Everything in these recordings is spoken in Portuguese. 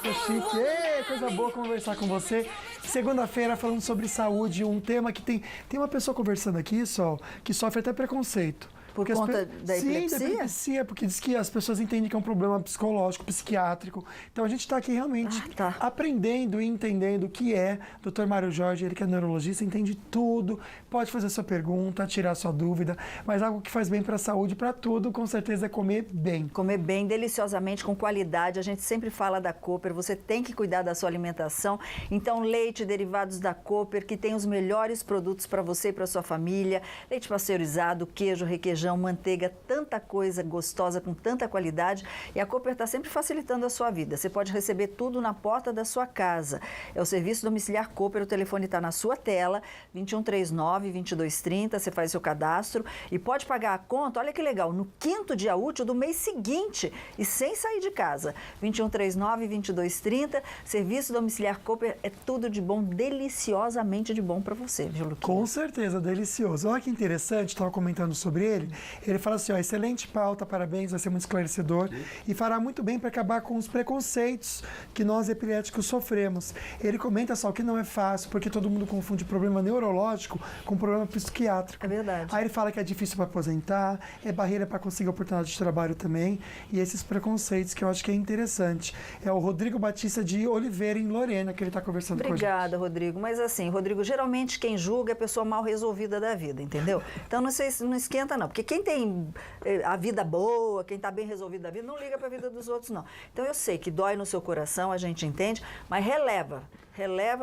Que chique, Ê, coisa boa conversar com você. Segunda-feira falando sobre saúde, um tema que tem uma pessoa conversando aqui, Sol, que sofre até preconceito. Por conta da epilepsia? Sim, da epilepsia, porque diz que as pessoas entendem que é um problema psicológico, psiquiátrico. Então a gente está aqui realmente aprendendo e entendendo o que é. Dr. Mário Jorge, ele que é neurologista, entende tudo, pode fazer sua pergunta, tirar sua dúvida, mas algo que faz bem para a saúde, para tudo, com certeza é comer bem. Comer bem, deliciosamente, com qualidade. A gente sempre fala da Cooper, você tem que cuidar da sua alimentação. Então, leite, derivados da Cooper, que tem os melhores produtos para você e para sua família. Leite pasteurizado, queijo, requeijão, manteiga, tanta coisa gostosa, com tanta qualidade. E a Cooper está sempre facilitando a sua vida. Você pode receber tudo na porta da sua casa. É o serviço domiciliar Cooper, o telefone está na sua tela, 2139-2230, você faz seu cadastro e pode pagar a conta, olha que legal, no 5º dia útil do mês seguinte e sem sair de casa. 2139-2230, serviço domiciliar Cooper é tudo de bom, deliciosamente de bom para você, viu, Luquinha? Com certeza, delicioso. Olha que interessante, estava comentando sobre ele. Ele fala assim, ó, excelente pauta, parabéns, vai ser muito esclarecedor e fará muito bem para acabar com os preconceitos que nós epiléticos sofremos. Ele comenta só que não é fácil, porque todo mundo confunde problema neurológico com problema psiquiátrico. É verdade. Aí ele fala que é difícil para aposentar, é barreira para conseguir oportunidade de trabalho também, e esses preconceitos que eu acho que é interessante. É o Rodrigo Batista de Oliveira, em Lorena, que ele está conversando com a gente. Obrigada, Rodrigo. Mas assim, Rodrigo, geralmente quem julga é a pessoa mal resolvida da vida, entendeu? Então não esquenta não, porque quem tem a vida boa, quem está bem resolvido da vida, não liga para a vida dos outros, não. Então eu sei que dói no seu coração, a gente entende, mas releva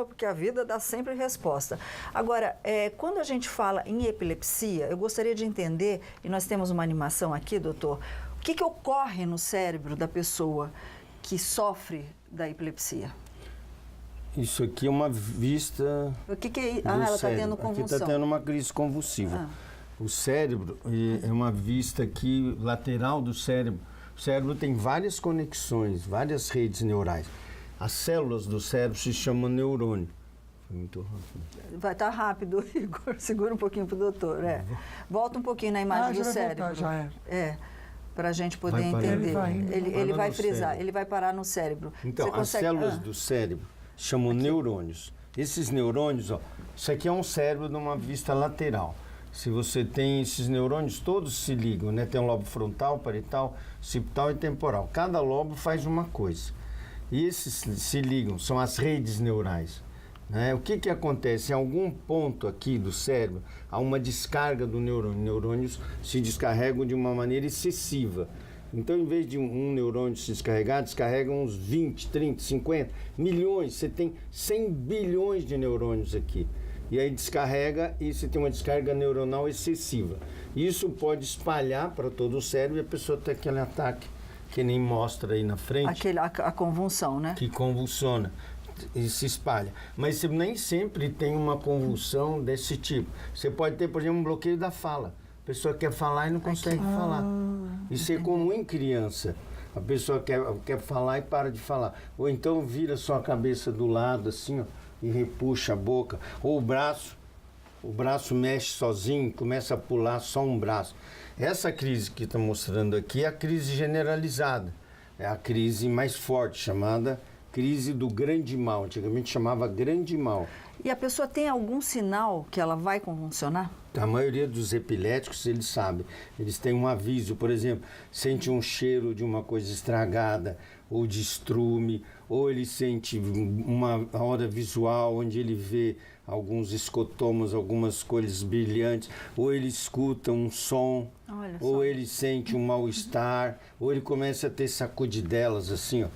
porque a vida dá sempre resposta. Agora, quando a gente fala em epilepsia, eu gostaria de entender, e nós temos uma animação aqui, doutor, o que ocorre no cérebro da pessoa que sofre da epilepsia? Isso aqui é uma vista. O que é isso? Ela está tendo convulsão. Aqui está tendo uma crise convulsiva. O cérebro é uma vista aqui lateral do cérebro. O cérebro tem várias conexões, várias redes neurais. As células do cérebro se chamam neurônio. Foi muito rápido. Vai estar rápido, Igor. Segura um pouquinho pro doutor. Volta um pouquinho na imagem do cérebro. Voltar, já é. Para a gente poder entender. Ele vai frisar, ele vai parar no cérebro. Então, as células do cérebro chamam neurônios. Esses neurônios, isso aqui é um cérebro numa vista lateral. Se você tem esses neurônios, todos se ligam, né? Tem um lobo frontal, parietal, occipital e temporal. Cada lobo faz uma coisa. E esses se ligam, são as redes neurais. Né? O que acontece? Em algum ponto aqui do cérebro, há uma descarga do neurônio. Neurônios se descarregam de uma maneira excessiva. Então, em vez de um neurônio se descarregar, descarregam uns 20, 30, 50 milhões. Você tem 100 bilhões de neurônios aqui. E aí descarrega e você tem uma descarga neuronal excessiva. Isso pode espalhar para todo o cérebro e a pessoa tem aquele ataque que nem mostra aí na frente. A convulsão, né? Que convulsiona e se espalha. Mas você nem sempre tem uma convulsão desse tipo. Você pode ter, por exemplo, um bloqueio da fala. A pessoa quer falar e não consegue falar. Isso é comum em criança. A pessoa quer falar e para de falar. Ou então vira sua cabeça do lado assim, ó, e repuxa a boca. Ou o braço mexe sozinho, começa a pular só um braço. Essa crise que está mostrando aqui é a crise generalizada. É a crise mais forte, chamada crise do grande mal. Antigamente chamava grande mal. E a pessoa tem algum sinal que ela vai convulsionar? A maioria dos epiléticos, eles sabem. Eles têm um aviso, por exemplo, sente um cheiro de uma coisa estragada, ou de estrume, ou ele sente uma aura visual, onde ele vê alguns escotomas, algumas cores brilhantes, ou ele escuta um som, ou ele sente um mal-estar, ou ele começa a ter sacudidelas assim, ó.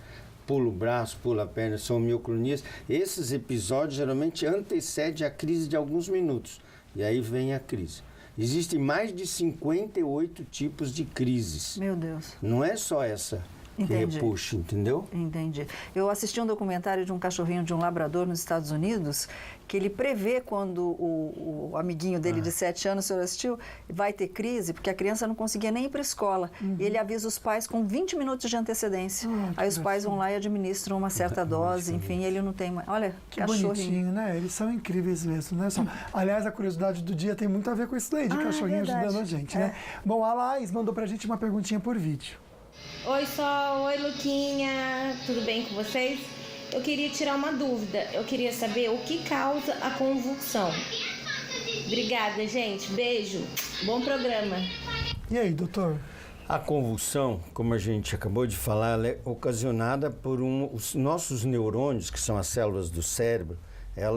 Pula o braço, pula a perna, são mioclonias. Esses episódios geralmente antecedem a crise de alguns minutos. E aí vem a crise. Existem mais de 58 tipos de crises. Meu Deus. Não é só essa que repuxa, entendeu? Entendi. Eu assisti um documentário de um cachorrinho de um labrador nos Estados Unidos, que ele prevê quando o amiguinho dele de 7 anos, o senhor assistiu, vai ter crise, porque a criança não conseguia nem ir para a escola. E ele avisa os pais com 20 minutos de antecedência. Aí os pais vão lá e administram uma certa dose, enfim, ele não tem mais. Olha, que bonitinho, né? Eles são incríveis mesmo, né? Aliás, a curiosidade do dia tem muito a ver com isso daí, de cachorrinho ajudando a gente, né? Bom, a Laís mandou pra gente uma perguntinha por vídeo. Oi, Sol. Oi, Luquinha. Tudo bem com vocês? Eu queria tirar uma dúvida. Eu queria saber o que causa a convulsão. Obrigada, gente. Beijo. Bom programa. E aí, doutor? A convulsão, como a gente acabou de falar, ela é ocasionada por os nossos neurônios, que são as células do cérebro,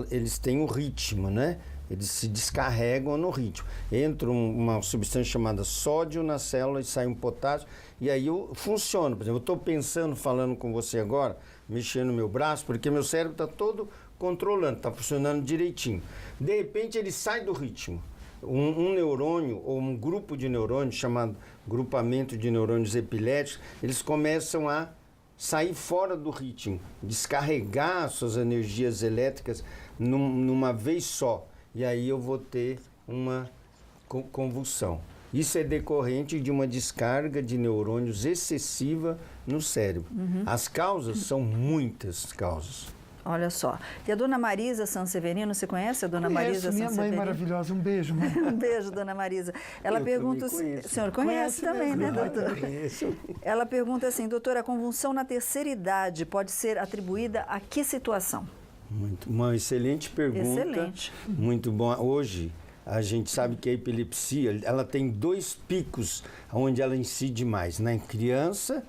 eles têm um ritmo, né? Eles se descarregam no ritmo. Entra uma substância chamada sódio na célula e sai um potássio, e aí funciona. Por exemplo, eu estou pensando, falando com você agora, mexendo no meu braço, porque meu cérebro está todo controlando, está funcionando direitinho. De repente, ele sai do ritmo. Um neurônio ou um grupo de neurônios, chamado grupamento de neurônios epiléticos, eles começam a sair fora do ritmo, descarregar suas energias elétricas numa vez só. E aí eu vou ter uma convulsão. Isso é decorrente de uma descarga de neurônios excessiva no cérebro. As causas são muitas causas. Olha só. E a dona Marisa Sanseverino, você conhece a dona Marisa Minha Sanseverino? mãe maravilhosa, um beijo, mãe. Um beijo, dona Marisa. Ela Eu pergunta... também conheço. O senhor conhece também, mesmo, né, doutor? Conheço. Ela pergunta assim, doutora, a convulsão na terceira idade pode ser atribuída a que situação? Uma excelente pergunta. Excelente. Muito bom. Hoje, a gente sabe que a epilepsia, ela tem 2 picos onde ela incide mais. Na criança,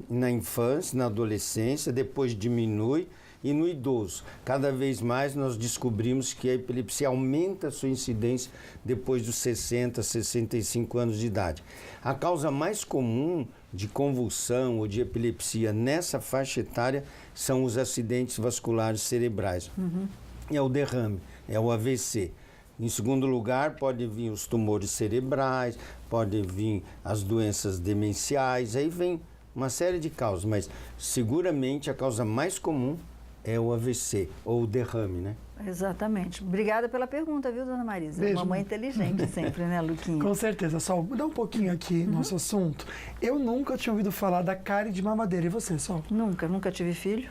na infância, na adolescência, depois diminui, e no idoso. Cada vez mais nós descobrimos que a epilepsia aumenta a sua incidência depois dos 60, 65 anos de idade. A causa mais comum de convulsão ou de epilepsia nessa faixa etária são os acidentes vasculares cerebrais. É o derrame, é o AVC. Em segundo lugar, pode vir os tumores cerebrais, pode vir as doenças demenciais, aí vem uma série de causas, mas seguramente a causa mais comum é o AVC, ou o derrame, né? Exatamente. Obrigada pela pergunta, viu, dona Marisa? Beijo, Mamãe mãe. inteligente sempre, né, Luquinha? Com certeza. Sol, mudar um pouquinho aqui nosso assunto. Eu nunca tinha ouvido falar da cárie de mamadeira. E você, Sol? Nunca tive filho.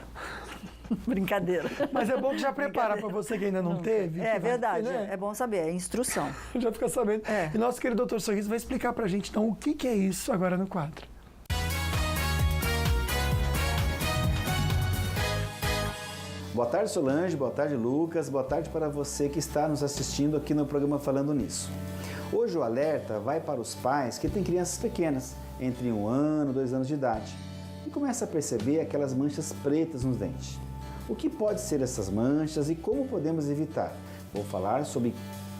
Brincadeira. Mas é bom que já prepara para você que ainda não teve. É que vai verdade, ter, né? é bom saber, é instrução. Já fica sabendo. É. E nosso querido doutor Sorriso vai explicar pra gente, então, o que é isso agora no quadro. Boa tarde, Solange. Boa tarde, Lucas. Boa tarde para você que está nos assistindo aqui no programa Falando Nisso. Hoje o alerta vai para os pais que têm crianças pequenas, entre 1 ano e 2 anos de idade, e começa a perceber aquelas manchas pretas nos dentes. O que pode ser essas manchas e como podemos evitar? Vou falar sobre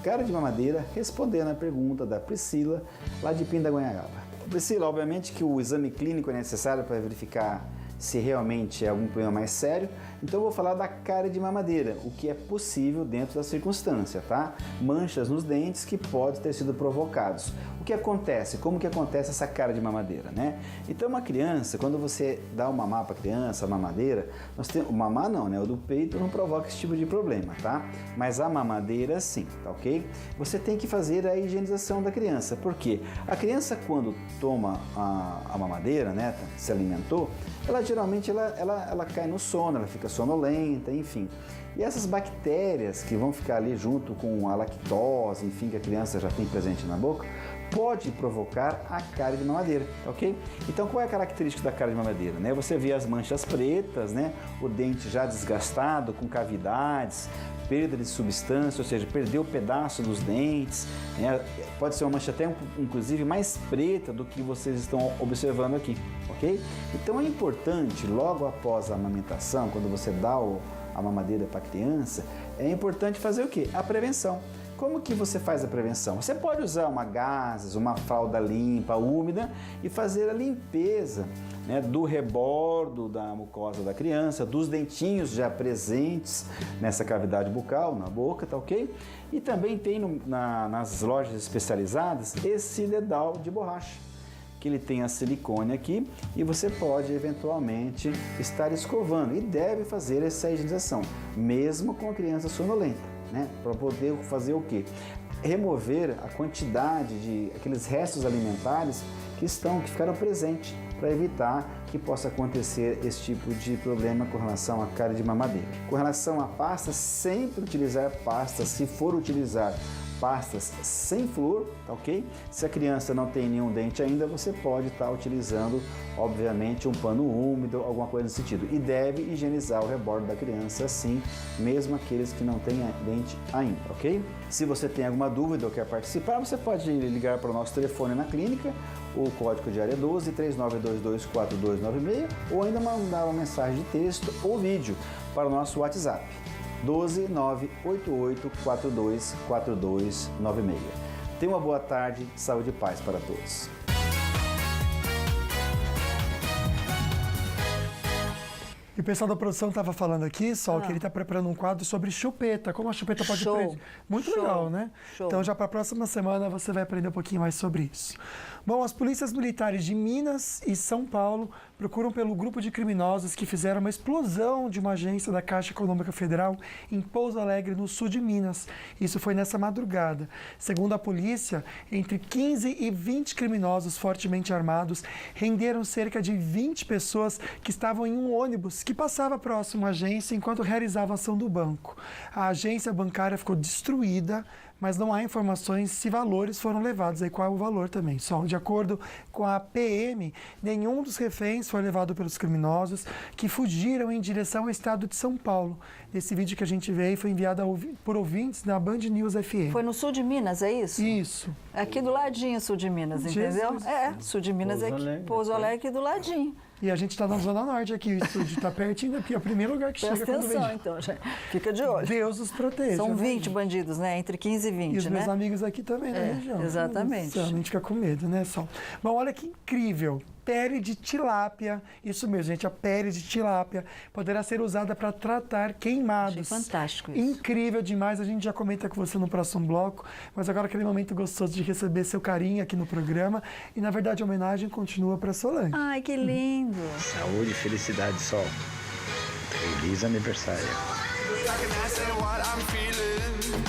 cárie de mamadeira, respondendo a pergunta da Priscila, lá de Pindamonhangaba. Priscila, obviamente que o exame clínico é necessário para verificar se realmente é algum problema mais sério, então eu vou falar da cárie de mamadeira, o que é possível dentro da circunstância, tá? Manchas nos dentes que podem ter sido provocados. O que acontece? Como que acontece essa cárie de mamadeira, né? Então uma criança, quando você dá o mamar para a criança, a mamadeira, nós temos, o mamar não, né? O do peito não provoca esse tipo de problema, tá? Mas a mamadeira sim, tá ok? Você tem que fazer a higienização da criança, porque a criança quando toma a mamadeira, né, se alimentou, ela geralmente ela cai no sono, ela fica sonolenta, enfim. E essas bactérias que vão ficar ali junto com a lactose, enfim, que a criança já tem presente na boca, pode provocar a cárie de mamadeira, ok? Então, qual é a característica da cárie de mamadeira, né? Você vê as manchas pretas, né? O dente já desgastado, com cavidades, perda de substância, ou seja, perdeu o pedaço dos dentes, né? Pode ser uma mancha até, inclusive, mais preta do que vocês estão observando aqui, ok? Então, é importante, logo após a amamentação, quando você dá a mamadeira para a criança, é importante fazer o quê? A prevenção. Como que você faz a prevenção? Você pode usar uma gases, uma fralda limpa, úmida e fazer a limpeza, né, do rebordo da mucosa da criança, dos dentinhos já presentes nessa cavidade bucal, na boca, tá ok? E também tem nas lojas especializadas esse dedal de borracha, que ele tem a silicone aqui e você pode eventualmente estar escovando e deve fazer essa higienização, mesmo com a criança sonolenta. Né, para poder fazer o quê? Remover a quantidade de aqueles restos alimentares que ficaram presentes, para evitar que possa acontecer esse tipo de problema com relação à cárie de mamadeira. Com relação à pasta, sempre utilizar pasta, se for utilizar pastas sem flúor, tá ok? Se a criança não tem nenhum dente ainda, você pode estar utilizando, obviamente, um pano úmido, alguma coisa nesse sentido. E deve higienizar o rebordo da criança, sim, mesmo aqueles que não têm dente ainda, ok? Se você tem alguma dúvida ou quer participar, você pode ligar para o nosso telefone na clínica, o código de área é 12 39224296, ou ainda mandar uma mensagem de texto ou vídeo para o nosso WhatsApp. 12 988 42 4296. Tenha uma boa tarde, saúde e paz para todos. E o pessoal da produção estava falando aqui, Sol, que ele está preparando um quadro sobre chupeta. Como a chupeta pode Show. Muito Show. legal, né? Show. Então, já para a próxima semana você vai aprender um pouquinho mais sobre isso. Bom, as polícias militares de Minas e São Paulo procuram pelo grupo de criminosos que fizeram uma explosão de uma agência da Caixa Econômica Federal em Pouso Alegre, no sul de Minas. Isso foi nessa madrugada. Segundo a polícia, entre 15 e 20 criminosos fortemente armados renderam cerca de 20 pessoas que estavam em um ônibus que passava próximo à agência enquanto realizava a ação do banco. A agência bancária ficou destruída, mas não há informações se valores foram levados. Aí qual é o valor também? Só de acordo com a PM, nenhum dos reféns foi levado pelos criminosos que fugiram em direção ao estado de São Paulo. Esse vídeo que a gente vê aí foi enviado por ouvintes da Band News FM. Foi no sul de Minas, é isso? Isso. Aqui do ladinho, sul de Minas, entendeu? Jesus. Sul de Minas é aqui. Pouso Alegre aqui do ladinho. E a gente está na Zona Norte aqui, o estúdio está pertinho daqui, é o primeiro lugar que Presta chega quando atenção, vem. então, gente. Fica de olho. Deus os proteja. São né, 20 gente? bandidos, né? Entre 15 e 20, E os meus né? amigos aqui também na região. exatamente. A gente fica com medo, né, Sol? Bom, olha que incrível. Pele de tilápia, isso mesmo, gente, a pele de tilápia poderá ser usada para tratar queimados. Achei fantástico isso. Incrível demais, a gente já comenta com você no próximo bloco, mas agora aquele momento gostoso de receber seu carinho aqui no programa e, na verdade, a homenagem continua para Solange. Ai, que lindo. Saúde e felicidade, Sol. Feliz aniversário. Can I say what I'm feeling?